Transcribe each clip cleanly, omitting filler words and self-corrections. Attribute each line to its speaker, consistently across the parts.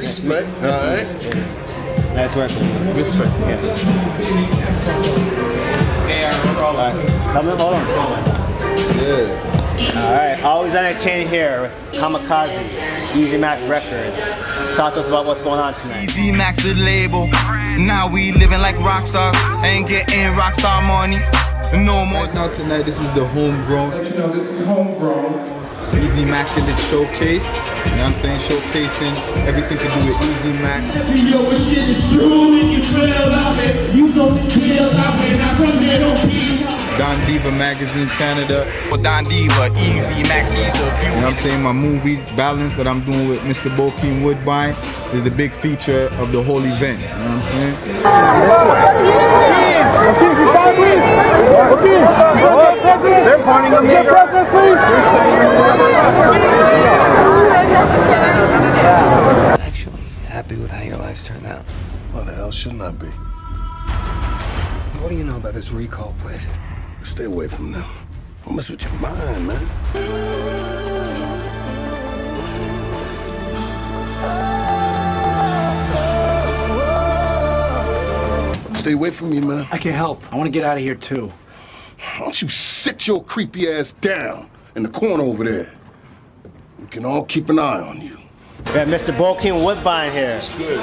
Speaker 1: Respect, alright.
Speaker 2: Nice work.
Speaker 1: Respect.
Speaker 2: Yeah. Hold on.
Speaker 1: Yeah.
Speaker 2: Alright, always entertaining here with KAMIKAZE, EZMAK Records. Talk to us about what's going on tonight.
Speaker 3: EZMAK's the label. Now we living like rock stars. Ain't getting rock star money. No more.
Speaker 4: Right now tonight, this is the homegrown.
Speaker 5: You know, this is homegrown.
Speaker 4: EZMAKULATE Showcase. You know what I'm saying? Showcasing everything to do with EZMAK.
Speaker 5: Yo, shit is true, and you feel out it. You don't feel out it. I come here, don't feel.
Speaker 4: Don Diva Magazine Canada.
Speaker 3: Don Diva, EZMAK's the
Speaker 4: You know what I'm saying? My movie Balance that I'm doing with Mr. Bokeem Woodbine is the big feature of the whole event. You know what I'm saying?
Speaker 5: They're pointing on me.
Speaker 6: Actually, happy with how your life's turned out.
Speaker 1: Why the hell shouldn't I be?
Speaker 6: What do you know about this recall place?
Speaker 1: Stay away from them. Don't mess with your mind, man. Stay away from me, man.
Speaker 6: I can help. I want to get out of here too.
Speaker 1: Why don't you sit your creepy ass down in the corner over there? We can all keep an eye on you.
Speaker 2: We got Mr. Bokeem Woodbine here.
Speaker 1: It's good.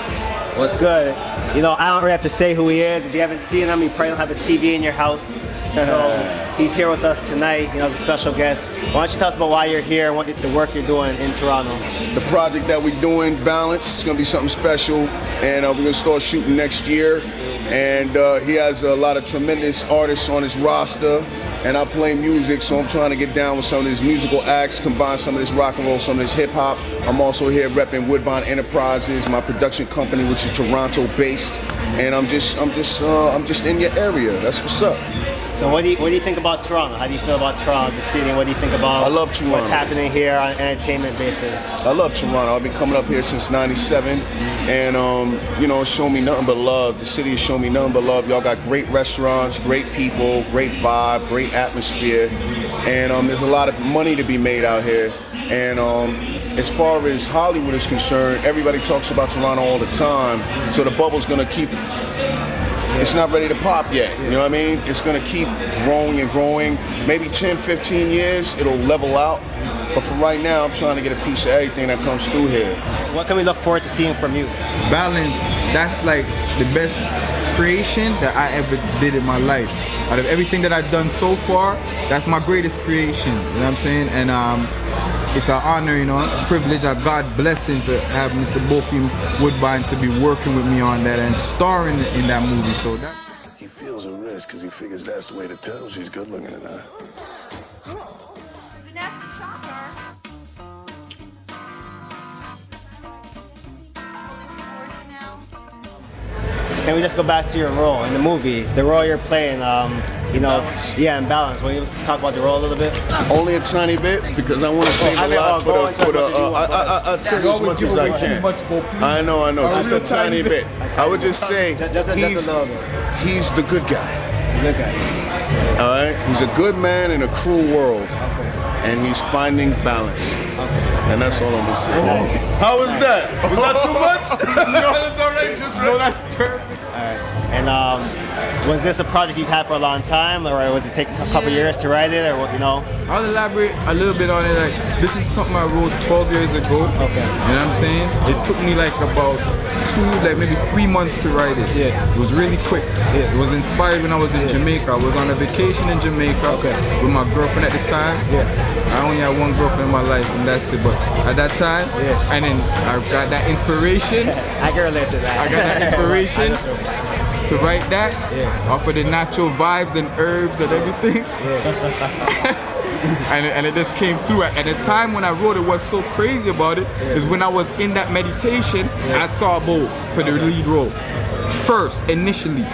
Speaker 2: What's good? You know, I don't really have to say who he is. If you haven't seen him, you probably don't have a TV in your house. So he's here with us tonight, you know, the special guest. Why don't you tell us about why you're here and what the work you're doing in Toronto?
Speaker 1: The project that we're doing, Balance, is gonna be something special, and we're gonna start shooting next year. And he has a lot of tremendous artists on his roster, and I play music, so I'm trying to get down with some of these musical acts, combine some of this rock and roll, some of this hip hop. I'm also here repping Woodbine Enterprises, my production company, which is Toronto-based, and I'm just in your area. That's what's up.
Speaker 2: So what do you think about Toronto? How do you feel about Toronto, the city? What do you think about
Speaker 1: I love Toronto.
Speaker 2: what's happening here on an entertainment basis?
Speaker 1: I love Toronto. I've been coming up here since '97, and you know, it's shown me nothing but love. The city has shown me nothing but love. Y'all got great restaurants, great people, great vibe, great atmosphere, and there's a lot of money to be made out here. And as far as Hollywood is concerned, everybody talks about Toronto all the time, so the bubble's gonna keep. It's not ready to pop yet, you know what I mean? It's gonna keep growing and growing. Maybe 10, 15 years, it'll level out. But for right now, I'm trying to get a piece of everything that comes through here.
Speaker 2: What can we look forward to seeing from you?
Speaker 4: Balance, that's like the best creation that I ever did in my life. Out of everything that I've done so far, that's my greatest creation, you know what I'm saying? And it's an honor, you know, a privilege, a God blessing to have Mr. Bokeem Woodbine to be working with me on that and starring in that movie. So that
Speaker 1: He feels a risk because he figures that's the way to tell she's good looking or not.
Speaker 2: Can we just go back to your role in the movie, the role you're playing? You know, yeah, in Balance. Will you talk about the role a little bit?
Speaker 1: Only a tiny bit because I want to save a lot for the. I'll tell you as much as I can. I know, just a tiny bit. I would just say he's the good guy.
Speaker 2: The good guy.
Speaker 1: All right, he's a good man in a cruel world, and he's finding balance. And that's all I'm gonna say. How was that? Was that too much? No, that's all right. Just no, that's perfect.
Speaker 2: All right. And was this a project you've had for a long time, or was it take a couple years to write it, or what? You know?
Speaker 4: I'll elaborate a little bit on it. Like, this is something I wrote 12 years ago.
Speaker 2: Okay.
Speaker 4: You know what I'm saying? It took me like about maybe 3 months to write it.
Speaker 2: Yeah.
Speaker 4: It was really quick. Yeah. It was inspired when I was in Jamaica. I was on a vacation in Jamaica with my girlfriend at the time. Yeah. I only had one girlfriend in my life, and that's it. But at that time, and then I got that inspiration.
Speaker 2: I can relate to that.
Speaker 4: I got that inspiration to write that off of the natural vibes and herbs and everything. and it just came through. At the time when I wrote it, what's so crazy about it is when I was in that meditation, I saw a bowl for the lead role. First, initially.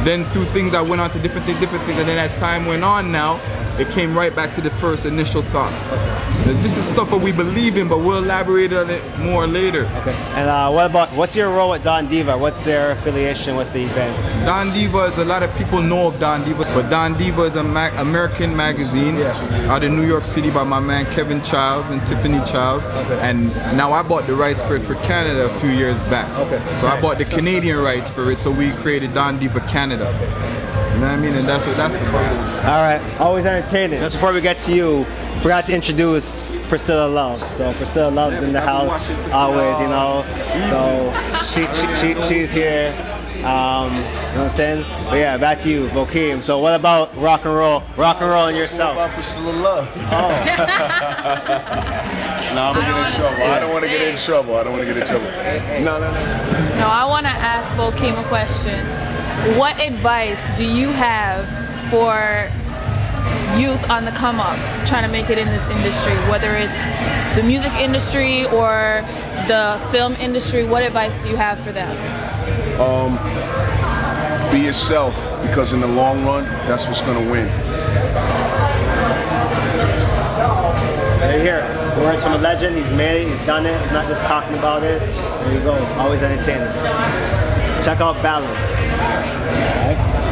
Speaker 4: Then through things I went on to different things, and then as time went on now, it came right back to the first initial thought. This is stuff that we believe in, but we'll elaborate on it more later.
Speaker 2: Okay. And what's your role with Don Diva? What's their affiliation with the event?
Speaker 4: Don Diva is, a lot of people know of Don Diva, but Don Diva is an American magazine out of New York City by my man Kevin Childs and Tiffany Childs.
Speaker 2: Okay.
Speaker 4: And now I bought the rights for it for Canada a few years back.
Speaker 2: Okay.
Speaker 4: So I bought the Canadian rights for it, so we created Don Diva Canada. You know what I mean? And that's what that's about.
Speaker 2: All right, always entertaining. Just before we get to you, forgot to introduce Priscilla Love. So Priscilla Love's in the house always, you know. So she's here. You know what I'm saying? But yeah, back to you, Bokeem. So what about rock and roll and yourself?
Speaker 1: What about Priscilla Love?
Speaker 2: Oh.
Speaker 1: No, I'm gonna get in trouble. I don't want to get in trouble. I don't want to get in trouble. No.
Speaker 7: No, I want to ask Bokeem a question. What advice do you have for youth on the come up, trying to make it in this industry, whether it's the music industry or the film industry? What advice do you have for them?
Speaker 1: Be yourself, because in the long run, that's what's gonna win.
Speaker 2: Right here, words from a legend. He's made it, he's done it, he's not just talking about it. There you go, always entertaining. Check out Balance. All right.